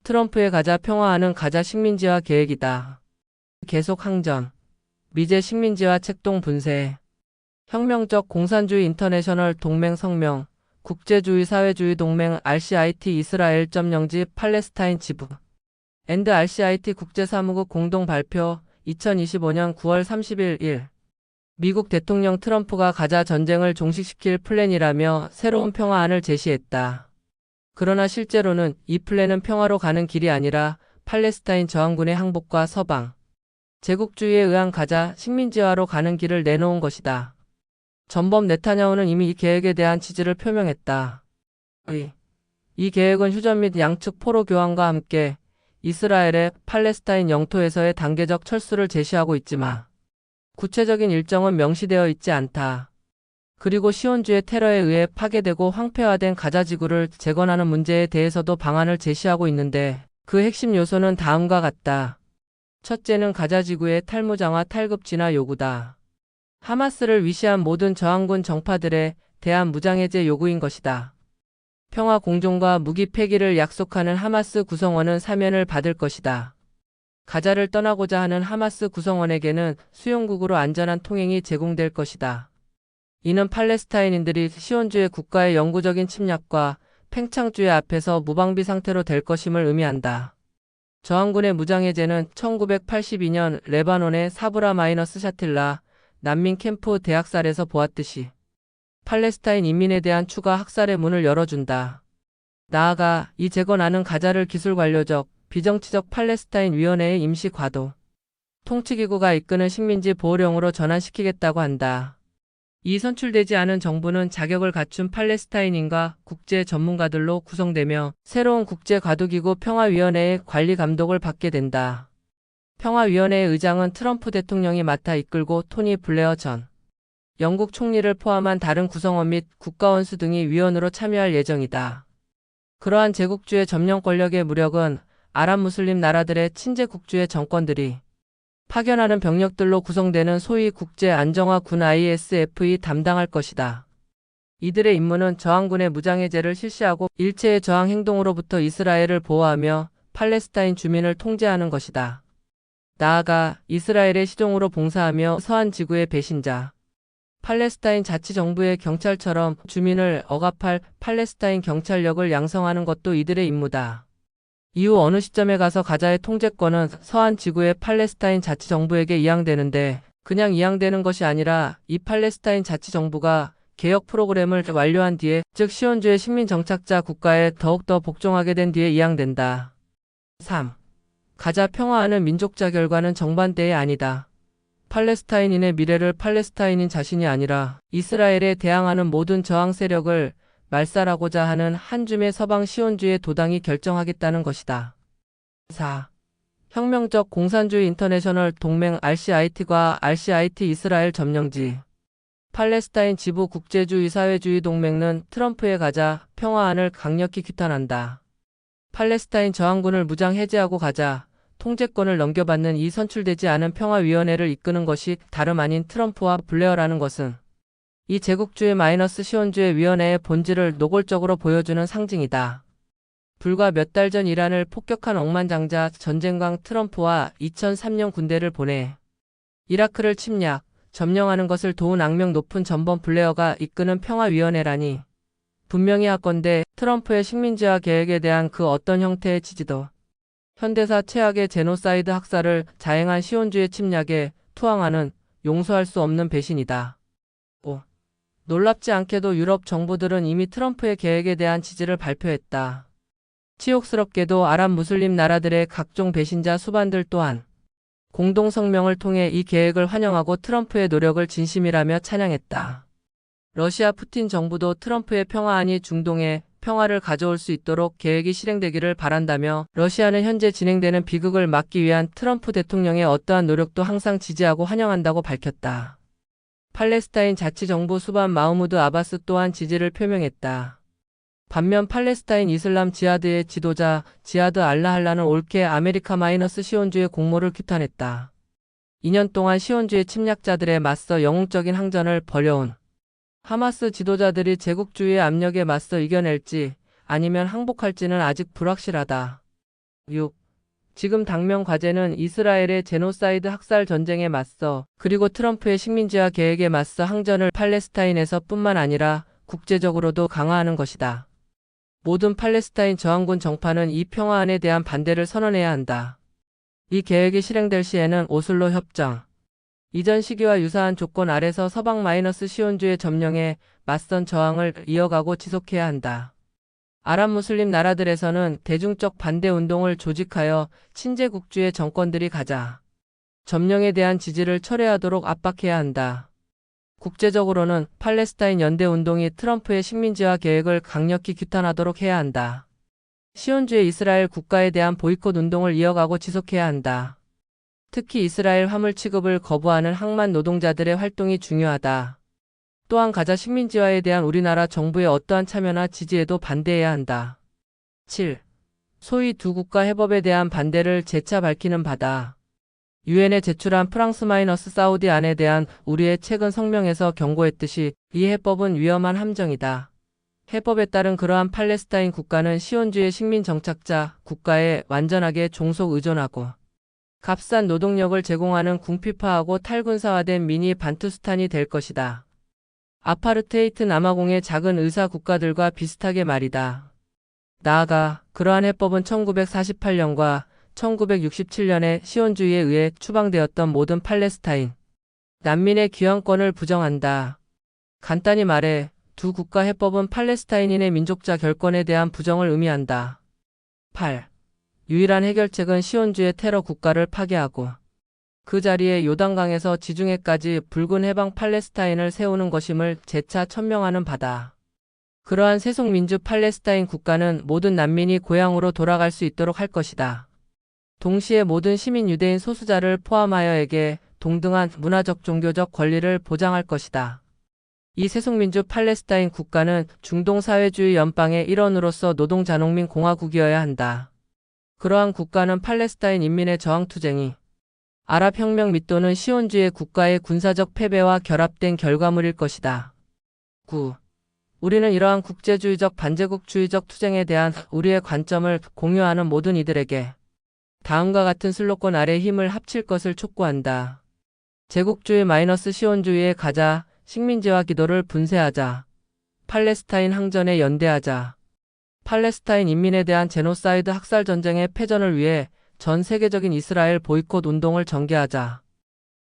트럼프의 가자 평화하는 가자 식민지화 계획이다. 계속 항전. 미제 식민지화 책동 분쇄. 혁명적 공산주의 인터내셔널 동맹 성명. 국제주의 사회주의 동맹 RCIT 이스라엘 점령지 팔레스타인 지부. 앤드 RCIT 국제사무국 공동 발표 2025년 9월 30일 1. 미국 대통령 트럼프가 가자 전쟁을 종식시킬 플랜이라며 새로운 평화안을 제시했다. 그러나 실제로는 이 플랜은 평화로 가는 길이 아니라 팔레스타인 저항군의 항복과 서방 제국주의에 의한 가자 식민지화로 가는 길을 내놓은 것이다. 전범 네타냐후는 이미 이 계획에 대한 지지를 표명했다. 이 계획은 휴전 및 양측 포로 교환과 함께 이스라엘의 팔레스타인 영토에서의 단계적 철수를 제시하고 있지만 구체적인 일정은 명시되어 있지 않다. 그리고 시온주의 테러에 의해 파괴되고 황폐화된 가자 지구를 재건하는 문제에 대해서도 방안을 제시하고 있는데 그 핵심 요소는 다음과 같다. 첫째는 가자 지구의 탈무장화 탈급 진화 요구다. 하마스를 위시한 모든 저항군 정파들에 대한 무장해제 요구인 것이다. 평화 공존과 무기 폐기를 약속하는 하마스 구성원은 사면을 받을 것이다. 가자를 떠나고자 하는 하마스 구성원에게는 수용국으로 안전한 통행이 제공될 것이다. 이는 팔레스타인인들이 시온주의 국가의 영구적인 침략과 팽창주의 앞에서 무방비 상태로 될 것임을 의미한다. 저항군의 무장해제는 1982년 레바논의 사브라 마이너스 샤틸라 난민 캠프 대학살에서 보았듯이 팔레스타인 인민에 대한 추가 학살의 문을 열어준다. 나아가 이 재건안은 가자를 기술관료적, 비정치적 팔레스타인 위원회의 임시 과도, 통치기구가 이끄는 식민지 보호령으로 전환시키겠다고 한다. 이 선출되지 않은 정부는 자격을 갖춘 팔레스타인인과 국제 전문가들로 구성되며 새로운 국제과도기구 평화위원회의 관리 감독을 받게 된다. 평화위원회의 의장은 트럼프 대통령이 맡아 이끌고 토니 블레어 전 영국 총리를 포함한 다른 구성원 및 국가원수 등이 위원으로 참여할 예정이다. 그러한 제국주의 점령 권력의 무력은 아랍 무슬림 나라들의 친제국주의 정권들이 파견하는 병력들로 구성되는 소위 국제안정화군 ISF이 담당할 것이다. 이들의 임무는 저항군의 무장해제를 실시하고 일체의 저항 행동으로부터 이스라엘을 보호하며 팔레스타인 주민을 통제하는 것이다. 나아가 이스라엘의 시종으로 봉사하며 서한 지구의 배신자, 팔레스타인 자치정부의 경찰처럼 주민을 억압할 팔레스타인 경찰력을 양성하는 것도 이들의 임무다. 이후 어느 시점에 가서 가자의 통제권은 서한 지구의 팔레스타인 자치정부에게 이양되는데 그냥 이양되는 것이 아니라 이 팔레스타인 자치정부가 개혁 프로그램을 완료한 뒤에 즉 시온주의 식민정착자 국가에 더욱더 복종하게 된 뒤에 이양된다. 3. 가자 평화하는 민족자 결과는 정반대의 아니다. 팔레스타인인의 미래를 팔레스타인인 자신이 아니라 이스라엘에 대항하는 모든 저항 세력을 말살하고자 하는 한 줌의 서방 시온주의 도당이 결정하겠다는 것이다. 4. 혁명적 공산주의 인터내셔널 동맹 RCIT과 RCIT 이스라엘 점령지 팔레스타인 지부 국제주의 사회주의 동맹은 트럼프의 가자 평화안을 강력히 규탄한다. 팔레스타인 저항군을 무장 해제하고 가자 통제권을 넘겨받는 이 선출되지 않은 평화위원회를 이끄는 것이 다름 아닌 트럼프와 블레어라는 것은 이 제국주의 마이너스 시온주의 위원회의 본질을 노골적으로 보여주는 상징이다. 불과 몇 달 전 이란을 폭격한 억만장자 전쟁광 트럼프와 2003년 군대를 보내 이라크를 침략, 점령하는 것을 도운 악명 높은 전범 블레어가 이끄는 평화위원회라니 분명히 하건대 트럼프의 식민지화 계획에 대한 그 어떤 형태의 지지도 현대사 최악의 제노사이드 학살을 자행한 시온주의 침략에 투항하는 용서할 수 없는 배신이다. 5. 놀랍지 않게도 유럽 정부들은 이미 트럼프의 계획에 대한 지지를 발표했다. 치욕스럽게도 아랍 무슬림 나라들의 각종 배신자 수반들 또한 공동성명을 통해 이 계획을 환영하고 트럼프의 노력을 진심이라며 찬양했다. 러시아 푸틴 정부도 트럼프의 평화안이 중동에 평화를 가져올 수 있도록 계획이 실행되기를 바란다며 러시아는 현재 진행되는 비극을 막기 위한 트럼프 대통령의 어떠한 노력도 항상 지지하고 환영한다고 밝혔다. 팔레스타인 자치정부 수반 마흐무드 아바스 또한 지지를 표명했다. 반면 팔레스타인 이슬람 지하드의 지도자 지하드 알라할라는 올케 아메리카 마이너스 시온주의 공모를 규탄했다. 2년 동안 시온주의 침략자들에 맞서 영웅적인 항전을 벌여온 하마스 지도자들이 제국주의의 압력에 맞서 이겨낼지 아니면 항복할지는 아직 불확실하다. 6. 지금 당면 과제는 이스라엘의 제노사이드 학살 전쟁에 맞서 그리고 트럼프의 식민지화 계획에 맞서 항전을 팔레스타인에서 뿐만 아니라 국제적으로도 강화하는 것이다. 모든 팔레스타인 저항군 정파는 이 평화안에 대한 반대를 선언해야 한다. 이 계획이 실행될 시에는 오슬로 협정 이전 시기와 유사한 조건 아래서 서방-시온주의 점령에 맞선 저항을 이어가고 지속해야 한다. 아랍 무슬림 나라들에서는 대중적 반대 운동을 조직하여 친제국주의 정권들이 가자 점령에 대한 지지를 철회하도록 압박해야 한다. 국제적으로는 팔레스타인 연대 운동이 트럼프의 식민지화 계획을 강력히 규탄하도록 해야 한다. 시온주의 이스라엘 국가에 대한 보이콧 운동을 이어가고 지속해야 한다. 특히 이스라엘 화물 취급을 거부하는 항만 노동자들의 활동이 중요하다. 또한 가자 식민지화에 대한 우리나라 정부의 어떠한 참여나 지지에도 반대해야 한다. 7. 소위 두 국가 해법에 대한 반대를 재차 밝히는 바다. 유엔에 제출한 프랑스-사우디안에 대한 우리의 최근 성명에서 경고했듯이 이 해법은 위험한 함정이다. 해법에 따른 그러한 팔레스타인 국가는 시온주의 식민 정착자 국가에 완전하게 종속 의존하고 값싼 노동력을 제공하는 궁핍화하고 탈군사화된 미니 반투스탄이 될 것이다. 아파르테이트 남아공의 작은 의사 국가들과 비슷하게 말이다. 나아가 그러한 해법은 1948년과 1967년에 시온주의에 의해 추방되었던 모든 팔레스타인 난민의 귀환권을 부정한다. 간단히 말해 두 국가 해법은 팔레스타인인의 민족자 결권에 대한 부정을 의미한다. 8. 유일한 해결책은 시온주의 테러 국가를 파괴하고 그 자리에 요단강에서 지중해까지 붉은 해방 팔레스타인을 세우는 것임을 재차 천명하는 바다. 그러한 세속민주 팔레스타인 국가는 모든 난민이 고향으로 돌아갈 수 있도록 할 것이다. 동시에 모든 시민 유대인 소수자를 포함하여에게 동등한 문화적 종교적 권리를 보장할 것이다. 이 세속민주 팔레스타인 국가는 중동사회주의 연방의 일원으로서 노동자농민 공화국이어야 한다. 그러한 국가는 팔레스타인 인민의 저항투쟁이 아랍혁명 및 또는 시온주의 국가의 군사적 패배와 결합된 결과물일 것이다. 9. 우리는 이러한 국제주의적 반제국주의적 투쟁에 대한 우리의 관점을 공유하는 모든 이들에게 다음과 같은 슬로건 아래 힘을 합칠 것을 촉구한다. 제국주의 시온주의에 가자, 식민지화 기도를 분쇄하자, 팔레스타인 항전에 연대하자, 팔레스타인 인민에 대한 제노사이드 학살 전쟁의 패전을 위해 전 세계적인 이스라엘 보이콧 운동을 전개하자.